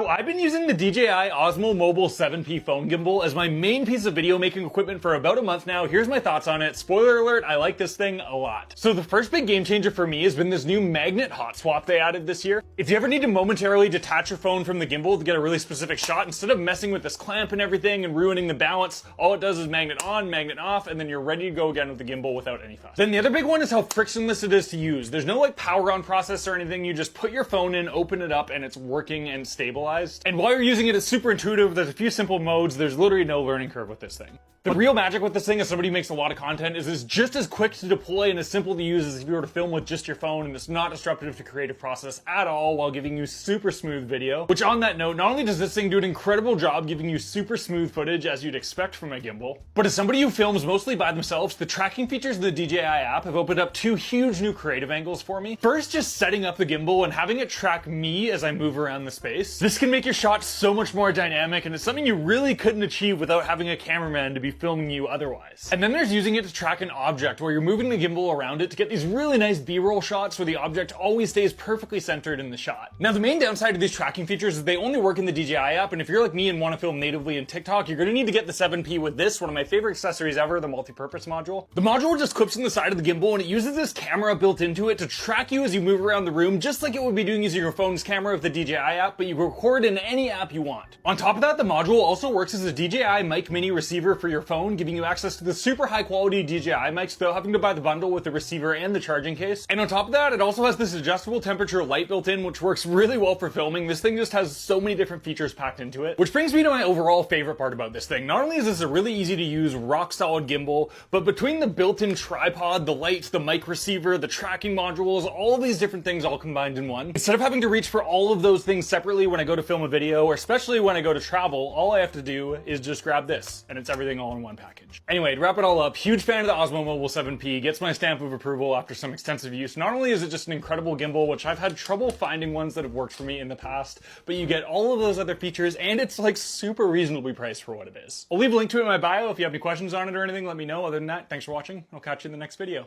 So I've been using the DJI Osmo Mobile 7P phone gimbal as my main piece of video making equipment for about a month now. Here's my thoughts on it. Spoiler alert, I like this thing a lot. So the first big game changer for me has been this new magnet hot swap they added this year. If you ever need to momentarily detach your phone from the gimbal to get a really specific shot, instead of messing with this clamp and everything and ruining the balance, all it does is magnet on, magnet off, and then you're ready to go again with the gimbal without any fuss. Then the other big one is how frictionless it is to use. There's no like power on process or anything. You just put your phone in, open it up, and it's working and stabilized. And while you're using it, it's super intuitive. There's a few simple modes. There's literally no learning curve with this thing. The real magic with this thing, as somebody who makes a lot of content, is it's just as quick to deploy and as simple to use as if you were to film with just your phone, and it's not disruptive to creative process at all while giving you super smooth video. Which on that note, not only does this thing do an incredible job giving you super smooth footage as you'd expect from a gimbal, but as somebody who films mostly by themselves, the tracking features of the DJI app have opened up two huge new creative angles for me. First, just setting up the gimbal and having it track me as I move around the space. This can make your shots so much more dynamic, and it's something you really couldn't achieve without having a cameraman to be filming you otherwise. And then there's using it to track an object where you're moving the gimbal around it to get these really nice B-roll shots where the object always stays perfectly centered in the shot. Now the main downside of these tracking features is they only work in the DJI app, and if you're like me and want to film natively in TikTok, you're going to need to get the 7P with this, one of my favorite accessories ever, the multi-purpose module. The module just clips in the side of the gimbal, and it uses this camera built into it to track you as you move around the room, just like it would be doing using your phone's camera with the DJI app, but you record in any app you want. On top of that, the module also works as a DJI mic mini receiver for your phone, giving you access to the super high quality DJI mics without having to buy the bundle with the receiver and the charging case. And on top of that, it also has this adjustable temperature light built in, which works really well for filming. This thing just has so many different features packed into it, which brings me to my overall favorite part about this thing. Not only is this a really easy to use, rock solid gimbal, but between the built-in tripod, the light, the mic receiver, the tracking modules, all of these different things all combined in one, instead of having to reach for all of those things separately when I go to film a video, or especially when I go to travel, all I have to do is just grab this, and it's everything all in one package. Anyway, to wrap it all up, huge fan of the Osmo Mobile 7P, gets my stamp of approval after some extensive use. Not only is it just an incredible gimbal, which I've had trouble finding ones that have worked for me in the past, but you get all of those other features, and it's like super reasonably priced for what it is. I'll leave a link to it in my bio. If you have any questions on it or anything, let me know. Other than that, thanks for watching. I'll catch you in the next video.